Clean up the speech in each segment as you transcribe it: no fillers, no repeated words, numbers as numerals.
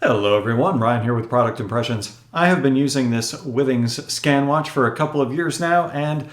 Hello everyone, Ryan here with Product Impressions. I have been using this Withings scan watch for a couple of years now, and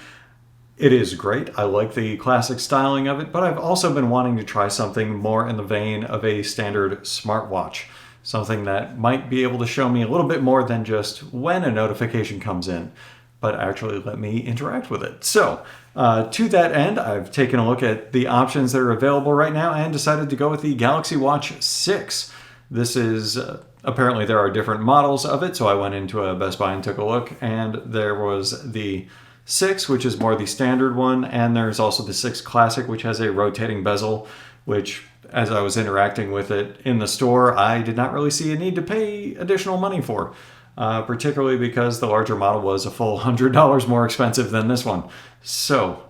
it is great. I like the classic styling of it, but I've also been wanting to try something more in the vein of a standard smartwatch. Something that might be able to show me a little bit more than just when a notification comes in, but actually let me interact with it. So, to that end, I've taken a look at the options that are available right now and decided to go with the Galaxy Watch 6. This is apparently there are different models of it, so I went into a Best Buy and took a look, and there was the 6, which is more the standard one, and there's also the 6 Classic, which has a rotating bezel, which, as I was interacting with it in the store, I did not really see a need to pay additional money for, particularly because the larger model was a full $100 more expensive than this one. So,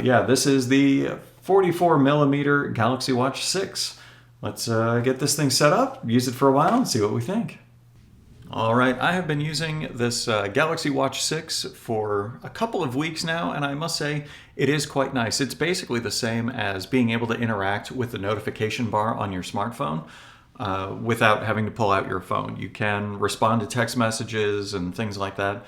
yeah, this is the 44 millimeter Galaxy Watch 6. Let's get this thing set up, use it for a while, and see what we think. All right, I have been using this Galaxy Watch 6 for a couple of weeks now, and I must say it is quite nice. It's basically the same as being able to interact with the notification bar on your smartphone without having to pull out your phone. You can respond to text messages and things like that.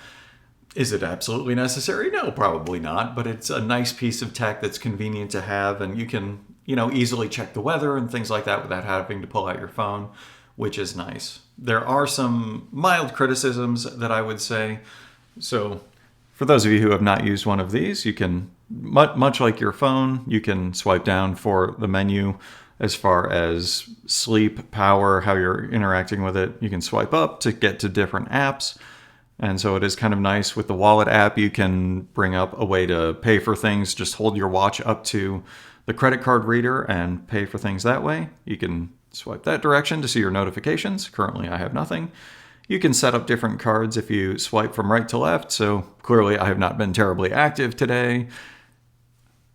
Is it absolutely necessary? No, probably not, but it's a nice piece of tech that's convenient to have, and you can, easily check the weather and things like that without having to pull out your phone, which is nice. There are some mild criticisms that I would say. So for those of you who have not used one of these, you can, much like your phone, you can swipe down for the menu as far as sleep, power, how you're interacting with it. You can swipe up to get to different apps. And so it is kind of nice with the wallet app. You can bring up a way to pay for things. Just hold your watch up to the credit card reader and pay for things that way. You can swipe that direction to see your notifications. Currently, I have nothing. You can set up different cards if you swipe from right to left. So clearly, I have not been terribly active today.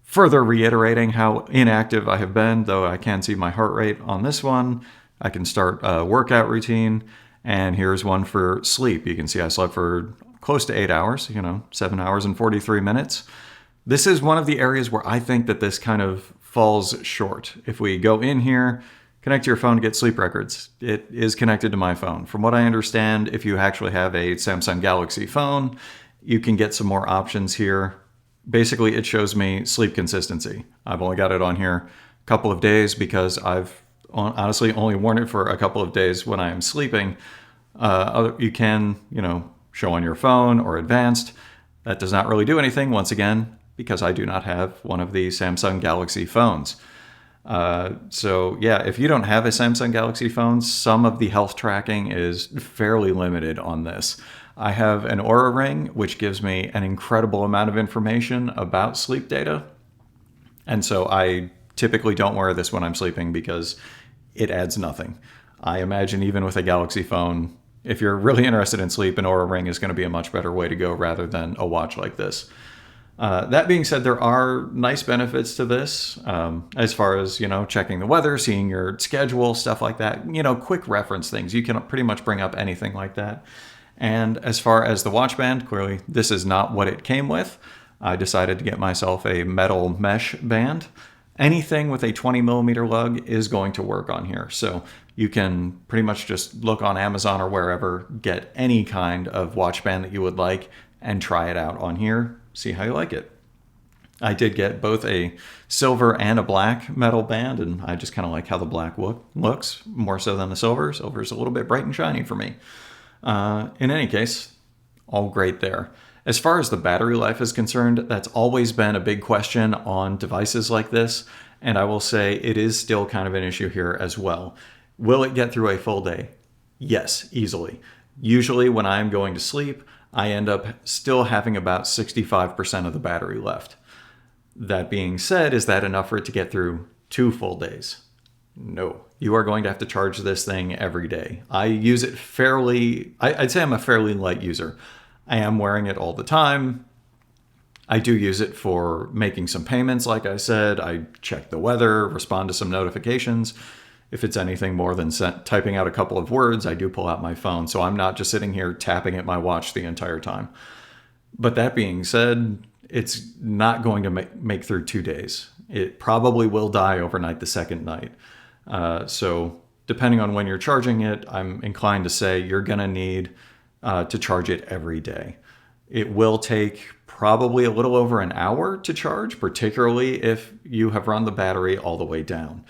Further reiterating how inactive I have been, though I can see my heart rate on this one. I can start a workout routine. And here's one for sleep. You can see I slept for close to 8 hours, 7 hours and 43 minutes. This is one of the areas where I think that this kind of falls short. If we go in here, connect to your phone to get sleep records, it is connected to my phone. From what I understand, if you actually have a Samsung Galaxy phone, you can get some more options here. Basically, it shows me sleep consistency. I've only got it on here a couple of days because I've honestly only worn it for a couple of days when I am sleeping. You can, show on your phone or advanced. That does not really do anything, once again, because I do not have one of the Samsung Galaxy phones. So yeah, if you don't have a Samsung Galaxy phone, some of the health tracking is fairly limited on this. I have an Oura Ring, which gives me an incredible amount of information about sleep data. And so I typically don't wear this when I'm sleeping because it adds nothing. I imagine even with a Galaxy phone, if you're really interested in sleep, an Oura Ring is going to be a much better way to go rather than a watch like this. That being said, there are nice benefits to this as far as, checking the weather, seeing your schedule, stuff like that, quick reference things. You can pretty much bring up anything like that. And as far as the watch band, clearly this is not what it came with. I decided to get myself a metal mesh band. Anything with a 20 millimeter lug is going to work on here. So you can pretty much just look on Amazon or wherever, get any kind of watch band that you would like and try it out on here, see how you like it. I did get both a silver and a black metal band, and I just kind of like how the black looks more so than the silver. Silver is a little bit bright and shiny for me. In any case, all great there. As far as the battery life is concerned, that's always been a big question on devices like this, and I will say it is still kind of an issue here as well. Will it get through a full day? Yes, easily. Usually when I'm going to sleep, I end up still having about 65% of the battery left. That being said, is that enough for it to get through 2 full days? No. You are going to have to charge this thing every day. I use it I'd say I'm a fairly light user. I am wearing it all the time. I do use it for making some payments, like I said. I check the weather, respond to some notifications. If it's anything more than typing out a couple of words, I do pull out my phone. So I'm not just sitting here tapping at my watch the entire time. But that being said, it's not going to make through 2 days. It probably will die overnight the second night. So depending on when you're charging it, I'm inclined to say you're going to need to charge it every day. It will take probably a little over an hour to charge, particularly if you have run the battery all the way down.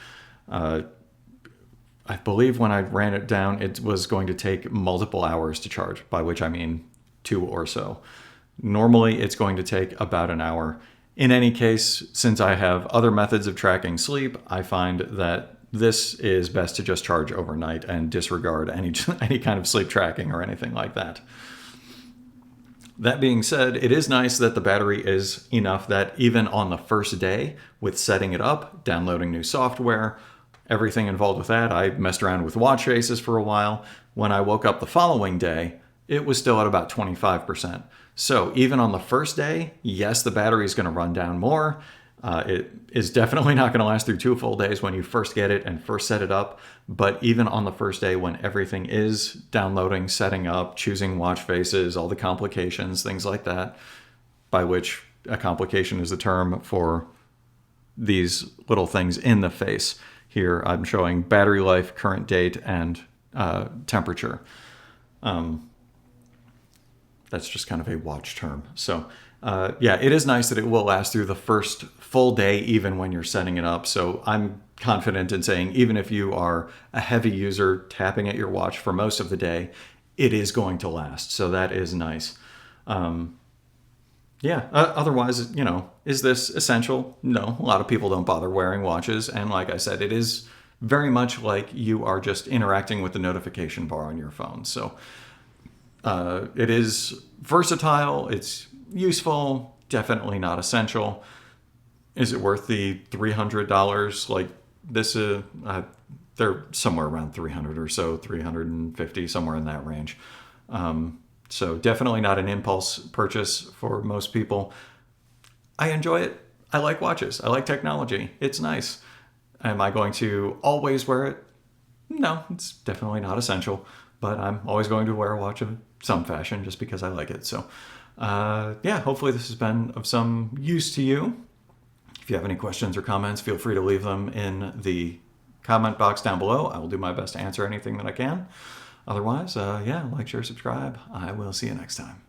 I believe when I ran it down, it was going to take multiple hours to charge, by which I mean 2 or so. Normally, it's going to take about an hour. In any case, since I have other methods of tracking sleep, I find that this is best to just charge overnight and disregard any kind of sleep tracking or anything like that. That being said, it is nice that the battery is enough that even on the first day, with setting it up, downloading new software, everything involved with that, I messed around with watch faces for a while. When I woke up the following day, it was still at about 25%. So even on the first day, yes, the battery is going to run down more. It is definitely not going to last through 2 full days when you first get it and first set it up. But even on the first day when everything is downloading, setting up, choosing watch faces, all the complications, things like that, by which a complication is the term for these little things in the face. Here I'm showing battery life, current date, and temperature. That's just kind of a watch term. So yeah, it is nice that it will last through the first full day, even when you're setting it up. So I'm confident in saying, even if you are a heavy user tapping at your watch for most of the day, it is going to last. So that is nice. Yeah, otherwise, is this essential? No, a lot of people don't bother wearing watches. And like I said, it is very much like you are just interacting with the notification bar on your phone. So it is versatile, it's useful, definitely not essential. Is it worth the $300? Like this, they're somewhere around 300 or so, 350, somewhere in that range. So definitely not an impulse purchase for most people. I enjoy it. I like watches. I like technology. It's nice. Am I going to always wear it? No, it's definitely not essential, but I'm always going to wear a watch of some fashion just because I like it. So yeah, hopefully this has been of some use to you. If you have any questions or comments, feel free to leave them in the comment box down below. I will do my best to answer anything that I can. Otherwise, yeah, like, share, subscribe. I will see you next time.